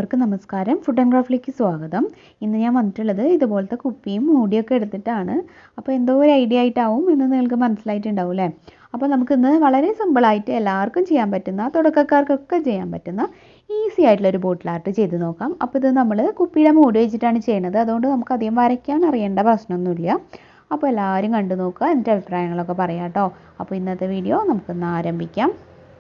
എല്ലാവർക്കും നമസ്കാരം. Food and ക്രാഫ്റ്റിലേക്ക് സ്വാഗതം. ഇന്ന് ഞാൻ വന്നിട്ടുള്ളത് ഇതുപോലത്തെ കുപ്പിയും മൂടിയൊക്കെ എടുത്തിട്ടാണ്. അപ്പോൾ എന്തോ ഒരു ഐഡിയ ആയിട്ടാവും എന്ന് നിങ്ങൾക്ക് മനസ്സിലായിട്ടുണ്ടാവും അല്ലേ? അപ്പോൾ നമുക്കിന്ന് വളരെ സിമ്പിളായിട്ട് എല്ലാവർക്കും ചെയ്യാൻ പറ്റുന്ന, തുടക്കക്കാർക്കൊക്കെ ചെയ്യാൻ പറ്റുന്ന ഈസി ആയിട്ടുള്ളൊരു ബോട്ടിൽ ആർട്ട് ചെയ്ത് നോക്കാം. അപ്പോൾ ഇത് നമ്മൾ കുപ്പിയുടെ മൂടി വെച്ചിട്ടാണ് ചെയ്യുന്നത്. അതുകൊണ്ട് നമുക്ക് അധികം വരയ്ക്കാൻ അറിയേണ്ട പ്രശ്നമൊന്നുമില്ല. അപ്പോൾ എല്ലാവരും കണ്ടു നോക്കുക, എന്നിട്ട് അഭിപ്രായങ്ങളൊക്കെ പറയാം കേട്ടോ. അപ്പോൾ ഇന്നത്തെ വീഡിയോ നമുക്കൊന്ന് ആരംഭിക്കാം.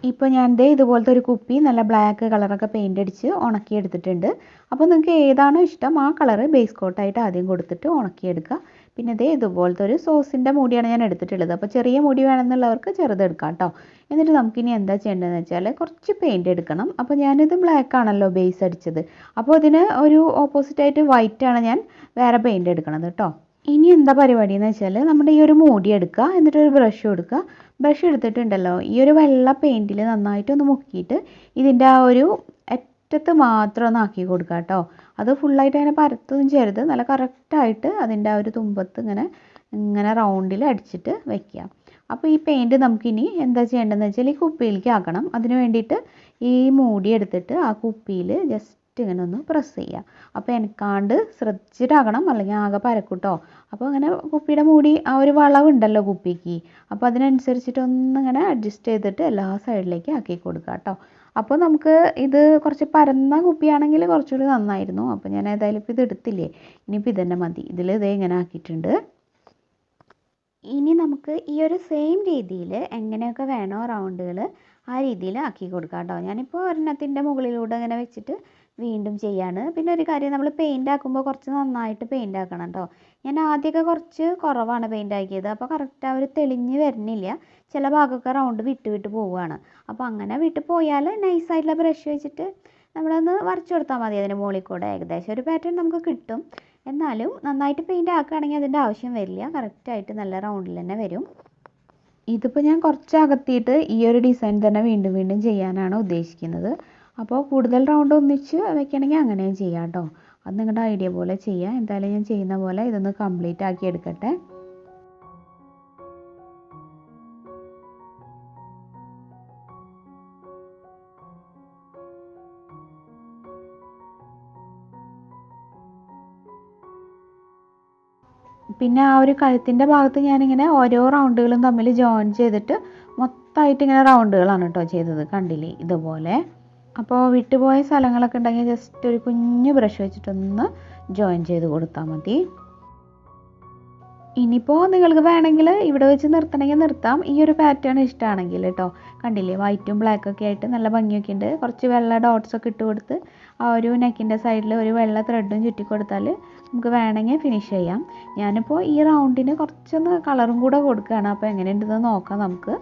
ഇപ്പോൾ ഞാൻ ഇതുപോലത്തെ ഒരു കുപ്പി നല്ല ബ്ലാക്ക് കളറൊക്കെ പെയിൻ്റ് അടിച്ച് ഉണക്കിയെടുത്തിട്ടുണ്ട്. അപ്പോൾ നിങ്ങൾക്ക് ഏതാണോ ഇഷ്ടം ആ കളറ് ബേസ് കോട്ടായിട്ട് ആദ്യം കൊടുത്തിട്ട് ഉണക്കിയെടുക്കുക. പിന്നെ ഇതുപോലത്തെ ഒരു സോസിൻ്റെ മൂടിയാണ് ഞാൻ എടുത്തിട്ടുള്ളത്. അപ്പോൾ ചെറിയ മൂടി വേണമെന്നുള്ളവർക്ക് ചെറുതെടുക്കാം കേട്ടോ. എന്നിട്ട് നമുക്കിനി എന്താ ചെയ്യേണ്ടതെന്ന് വെച്ചാൽ കുറച്ച് പെയിൻ്റ് എടുക്കണം. അപ്പോൾ ഞാനിത് ബ്ലാക്ക് ആണല്ലോ ബേസ് അടിച്ചത്. അപ്പോൾ ഇതിന് ഒരു ഓപ്പോസിറ്റായിട്ട് വൈറ്റാണ് ഞാൻ വേറെ പെയിൻ്റ് എടുക്കണത് കേട്ടോ. ഇനി എന്താ പരിപാടി എന്ന് വെച്ചാൽ നമ്മുടെ ഈ ഒരു മൂടി എടുക്കുക, എന്നിട്ടൊരു ബ്രഷ് കൊടുക്കുക. ബ്രഷ് എടുത്തിട്ടുണ്ടല്ലോ, ഈ ഒരു വെള്ള പെയിൻറ്റിൽ നന്നായിട്ടൊന്ന് മുക്കിയിട്ട് ഇതിൻ്റെ ആ ഒരു അറ്റത്ത് മാത്രം ഒന്ന് ആക്കി കൊടുക്കുക കേട്ടോ. അത് ഫുള്ളായിട്ട് അങ്ങനെ പരത്തൊന്നും ചെയ്യരുത്. നല്ല കറക്റ്റായിട്ട് അതിൻ്റെ ആ ഒരു തുമ്പത്ത് ഇങ്ങനെ റൗണ്ടിൽ അടിച്ചിട്ട് വയ്ക്കുക. അപ്പോൾ ഈ പെയിൻറ്റ് നമുക്കിനി എന്താ ചെയ്യേണ്ടതെന്ന് വെച്ചാൽ ഈ കുപ്പിയിലേക്ക് ആക്കണം. അതിന് വേണ്ടിയിട്ട് ഈ മൂടി എടുത്തിട്ട് ആ കുപ്പിയിൽ ജസ്റ്റ് ഇങ്ങനെ ഒന്ന് പ്രസ് ചെയ്യുക. അപ്പോൾ എനിക്കാണ്ട് ശ്രദ്ധിച്ചിട്ടാകണം, അല്ലെങ്കിൽ ആകെ പരക്കൂട്ടോ. അപ്പോൾ അങ്ങനെ കുപ്പിയുടെ മൂടി ആ ഒരു വളവുണ്ടല്ലോ കുപ്പിക്ക്, അപ്പോൾ അതിനനുസരിച്ചിട്ട് ഒന്നിങ്ങനെ അഡ്ജസ്റ്റ് ചെയ്തിട്ട് എല്ലാ സൈഡിലേക്ക് ആക്കി കൊടുക്കുക കേട്ടോ. അപ്പോൾ നമുക്ക് ഇത് കുറച്ച് പരന്ന കുപ്പിയാണെങ്കിൽ കുറച്ചുകൂടി നന്നായിരുന്നു. അപ്പോൾ ഞാൻ ഏതായാലും ഇപ്പോൾ ഇത് എടുത്തില്ലേ, ഇനിയിപ്പോൾ ഇതന്നെ മതി. ഇതിൽ ഇങ്ങനെ ആക്കിയിട്ടുണ്ട്. ഇനി നമുക്ക് ഈ ഒരു സെയിം രീതിയിൽ എങ്ങനെയൊക്കെ വേണോ റൗണ്ടുകൾ ആ രീതിയിൽ ആക്കി കൊടുക്കാം കേട്ടോ. ഞാനിപ്പോൾ ഒരെണ്ണത്തിൻ്റെ മുകളിലൂടെ ഇങ്ങനെ വെച്ചിട്ട് വീണ്ടും ചെയ്യാണ്. പിന്നെ ഒരു കാര്യം, നമ്മൾ പെയിൻ്റ് ആക്കുമ്പോൾ കുറച്ച് നന്നായിട്ട് പെയിൻ്റ് ആക്കണം കേട്ടോ. ഞാൻ ആദ്യമൊക്കെ കുറച്ച് കുറവാണ് പെയിൻ്റ് ആക്കിയത്. അപ്പോൾ കറക്റ്റ് ആ ഒരു തെളിഞ്ഞ് വരുന്നില്ല. ചില ഭാഗമൊക്കെ റൗണ്ട് വിട്ട് പോവുകയാണ്. അപ്പോൾ അങ്ങനെ വിട്ട് പോയാൽ നൈസായിട്ടുള്ള ബ്രഷ് വെച്ചിട്ട് നമ്മളൊന്ന് വരച്ചു കൊടുത്താൽ മതി അതിന് മുകളിൽ കൂടെ. ഏകദേശം ഒരു പാറ്റേൺ നമുക്ക് കിട്ടും. എന്നാലും നന്നായിട്ട് പെയിൻ്റ് ആക്കുകയാണെങ്കിൽ അതിൻ്റെ ആവശ്യം വരില്ല. കറക്റ്റായിട്ട് നല്ല റൗണ്ടിൽ തന്നെ വരും. ഇതിപ്പോൾ ഞാൻ കുറച്ച് അകത്തിയിട്ട് ഈ ഒരു ഡിസൈൻ തന്നെ വീണ്ടും വീണ്ടും ചെയ്യാനാണ് ഉദ്ദേശിക്കുന്നത്. അപ്പോൾ കൂടുതൽ റൗണ്ട് ഒന്നിച്ച് വെക്കണമെങ്കിൽ അങ്ങനെയും ചെയ്യാം കേട്ടോ. അത് നിങ്ങളുടെ ഐഡിയ പോലെ ചെയ്യാം. എന്തായാലും ഞാൻ ചെയ്യുന്ന പോലെ ഇതൊന്ന് കംപ്ലീറ്റ് ആക്കി എടുക്കട്ടെ. പിന്നെ ആ ഒരു കഴുത്തിൻ്റെ ഭാഗത്ത് ഞാനിങ്ങനെ ഓരോ റൗണ്ടുകളും തമ്മിൽ ജോയിൻ ചെയ്തിട്ട് മൊത്തമായിട്ട് ഇങ്ങനെ റൗണ്ടുകളാണ് കേട്ടോ ചെയ്തത്. കണ്ടില്ലേ ഇതുപോലെ. അപ്പോൾ വിട്ടുപോയ സ്ഥലങ്ങളൊക്കെ ഉണ്ടെങ്കിൽ ജസ്റ്റ് ഒരു കുഞ്ഞു ബ്രഷ് വെച്ചിട്ടൊന്ന് ജോയിൻ ചെയ്ത് കൊടുത്താൽ മതി. ഇനിയിപ്പോൾ നിങ്ങൾക്ക് വേണമെങ്കിൽ ഇവിടെ വെച്ച് നിർത്തണമെങ്കിൽ നിർത്താം. ഈ ഒരു പാറ്റേൺ ഇഷ്ടമാണെങ്കിൽ കേട്ടോ. കണ്ടില്ലേ, വൈറ്റും ബ്ലാക്കൊക്കെ ആയിട്ട് നല്ല ഭംഗിയൊക്കെ ഉണ്ട്. കുറച്ച് വെള്ള ഡോട്ട്സൊക്കെ ഇട്ട് കൊടുത്ത് ആ ഒരു നെക്കിൻ്റെ സൈഡിൽ ഒരു വെള്ള ത്രെഡും ചുറ്റി കൊടുത്താൽ നമുക്ക് വേണമെങ്കിൽ ഫിനിഷ് ചെയ്യാം. ഞാനിപ്പോൾ ഈ റൗണ്ടിന് കുറച്ചൊന്ന് കളറും കൂടെ കൊടുക്കുകയാണ്. അപ്പോൾ എങ്ങനെയുണ്ടെന്ന് നോക്കാം നമുക്ക്.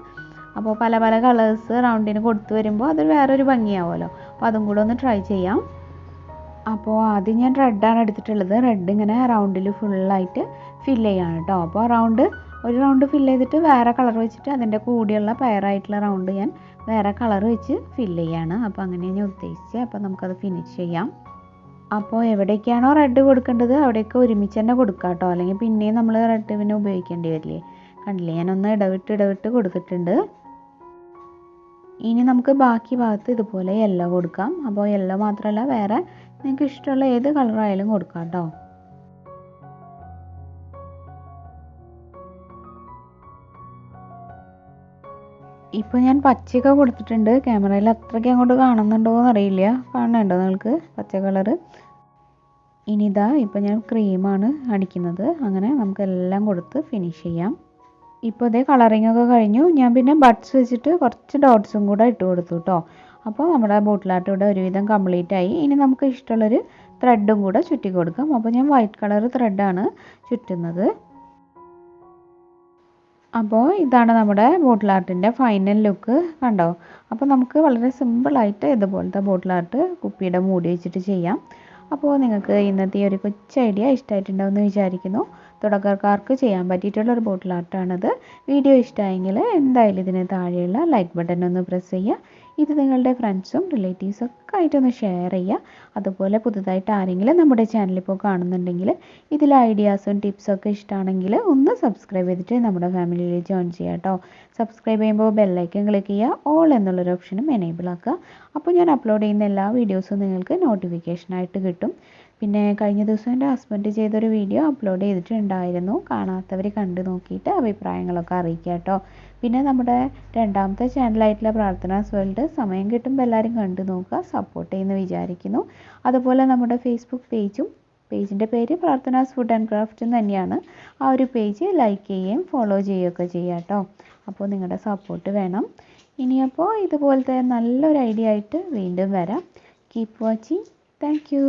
അപ്പോൾ പല പല കളേഴ്സ് റൗണ്ടിന് കൊടുത്തു വരുമ്പോൾ അത് വേറൊരു ഭംഗിയാവുമല്ലോ. അപ്പോൾ അതും കൂടെ ഒന്ന് ട്രൈ ചെയ്യാം. അപ്പോൾ ആദ്യം ഞാൻ റെഡാണ് എടുത്തിട്ടുള്ളത്. റെഡ് ഇങ്ങനെ റൗണ്ടിൽ ഫുള്ളായിട്ട് ഫില്ല് ചെയ്യാണ് കേട്ടോ. അപ്പോൾ ഒരു റൗണ്ട് ഫില്ല് ചെയ്തിട്ട് വേറെ കളർ വെച്ചിട്ട് അതിൻ്റെ കൂടെയുള്ള പെയറായിട്ടുള്ള റൗണ്ട് ഞാൻ വേറെ കളർ വെച്ച് ഫില്ല് ചെയ്യാണ്. അപ്പോൾ അങ്ങനെ ഞാൻ ഉദ്ദേശിച്ചത്. അപ്പോൾ നമുക്കത് ഫിനിഷ് ചെയ്യാം. അപ്പോൾ എവിടേക്കാണോ റെഡ് കൊടുക്കേണ്ടത് അവിടെയൊക്കെ ഒരുമിച്ച് തന്നെ കൊടുക്കാം കേട്ടോ. അല്ലെങ്കിൽ പിന്നെയും നമ്മൾ റെഡ് പിന്നെ ഉപയോഗിക്കേണ്ടി വരില്ലേ. കണ്ടില്ലേ, ഞാനൊന്ന് ഇടവിട്ട് കൊടുത്തിട്ടുണ്ട്. ഇനി നമുക്ക് ബാക്കി ഭാഗത്ത് ഇതുപോലെ യെല്ലോ കൊടുക്കാം. അപ്പോൾ യെല്ലോ മാത്രമല്ല വേറെ നിങ്ങൾക്ക് ഇഷ്ടമുള്ള ഏത് കളറായാലും കൊടുക്കാം കേട്ടോ. ഇപ്പോൾ ഞാൻ പച്ചയൊക്കെ കൊടുത്തിട്ടുണ്ട്. ക്യാമറയിൽ അത്രയ്ക്ക് അങ്ങോട്ട് കാണുന്നുണ്ടോ എന്നറിയില്ല. കാണുന്നുണ്ടോ നിങ്ങൾക്ക് പച്ച കളറ്? ഇനിയിതാ ഇപ്പോൾ ഞാൻ ക്രീമാണ് അടിക്കുന്നത്. അങ്ങനെ നമുക്കെല്ലാം കൊടുത്ത് ഫിനിഷ് ചെയ്യാം. ഇപ്പോൾ കളറിംഗ് ഒക്കെ കഴിഞ്ഞു. ഞാൻ പിന്നെ ബഡ്സ് വെച്ചിട്ട് കുറച്ച് ഡോട്ട്സും കൂടെ ഇട്ട് കൊടുത്തു കേട്ടോ. അപ്പോൾ നമ്മുടെ ബോട്ടിൽ ആർട്ട് ഇവിടെ ഒരുവിധം കംപ്ലീറ്റ് ആയി. ഇനി നമുക്ക് ഇഷ്ടമുള്ളൊരു ത്രെഡും കൂടെ ചുറ്റി കൊടുക്കാം. അപ്പോൾ ഞാൻ വൈറ്റ് കളർ ത്രെഡാണ് ചുറ്റുന്നത്. അപ്പോൾ ഇതാണ് നമ്മുടെ ബോട്ടിൽ ആർട്ടിൻ്റെ ഫൈനൽ ലുക്ക്. കണ്ടോ? അപ്പോൾ നമുക്ക് വളരെ സിമ്പിളായിട്ട് ഇതുപോലത്തെ ബോട്ടിൽ ആർട്ട് കുപ്പിയുടെ മൂടി വെച്ചിട്ട് ചെയ്യാം. അപ്പോൾ നിങ്ങൾക്ക് ഇന്നത്തെ ഒരു കൊച്ചു ഐഡിയ ഇഷ്ടമായിട്ടുണ്ടാവുമെന്ന് വിചാരിക്കുന്നു. തുടക്കക്കാർക്ക് ചെയ്യാൻ പറ്റിയിട്ടുള്ളൊരു ബോട്ടിൽ ആർട്ടാണിത്. വീഡിയോ ഇഷ്ടമായെങ്കിൽ എന്തായാലും ഇതിന് താഴെയുള്ള ലൈക്ക് ബട്ടൺ ഒന്ന് പ്രസ് ചെയ്യുക. ഇത് നിങ്ങളുടെ ഫ്രണ്ട്സും റിലേറ്റീവ്സും ഒക്കെ ആയിട്ടൊന്ന് ഷെയർ ചെയ്യുക. അതുപോലെ പുതുതായിട്ട് ആരെങ്കിലും നമ്മുടെ ചാനൽ ഇപ്പോൾ കാണുന്നുണ്ടെങ്കിൽ ഇതിലെ ഐഡിയാസും ടിപ്സൊക്കെ ഇഷ്ടമാണെങ്കിൽ ഒന്ന് സബ്സ്ക്രൈബ് ചെയ്തിട്ട് നമ്മുടെ ഫാമിലിയിൽ ജോയിൻ ചെയ്യുക കേട്ടോ. സബ്സ്ക്രൈബ് ചെയ്യുമ്പോൾ ബെല്ലൈക്കൺ ക്ലിക്ക് ചെയ്യുക, ഓൾ എന്നുള്ളൊരു ഓപ്ഷനും എനേബിൾ ആക്കുക. അപ്പോൾ ഞാൻ അപ്ലോഡ് ചെയ്യുന്ന എല്ലാ വീഡിയോസും നിങ്ങൾക്ക് നോട്ടിഫിക്കേഷനായിട്ട് കിട്ടും. പിന്നെ കഴിഞ്ഞ ദിവസം എൻ്റെ ഹസ്ബൻഡ് ചെയ്തൊരു വീഡിയോ അപ്ലോഡ് ചെയ്തിട്ടുണ്ടായിരുന്നു. കാണാത്തവർ കണ്ടു നോക്കിയിട്ട് അഭിപ്രായങ്ങളൊക്കെ അറിയിക്കുക കേട്ടോ. പിന്നെ നമ്മുടെ രണ്ടാമത്തെ ചാനലായിട്ടുള്ള പ്രാർത്ഥനാസ് വേൾഡ് സമയം കിട്ടുമ്പോൾ എല്ലാവരും കണ്ടു നോക്കുക, സപ്പോർട്ട് ചെയ്യുമെന്ന് വിചാരിക്കുന്നു. അതുപോലെ നമ്മുടെ ഫേസ്ബുക്ക് പേജിൻ്റെ പേര് പ്രാർത്ഥനാസ് ഫുഡ് ആൻഡ് ക്രാഫ്റ്റ് എന്ന് തന്നെയാണ്. ആ ഒരു പേജ് ലൈക്ക് ചെയ്യുകയും ഫോളോ ചെയ്യുകയൊക്കെ ചെയ്യുക കേട്ടോ. അപ്പോൾ നിങ്ങളുടെ സപ്പോർട്ട് വേണം. ഇനിയപ്പോൾ ഇതുപോലത്തെ നല്ലൊരു ഐഡിയ ആയിട്ട് വീണ്ടും വരാം. Keep watching. Thank you.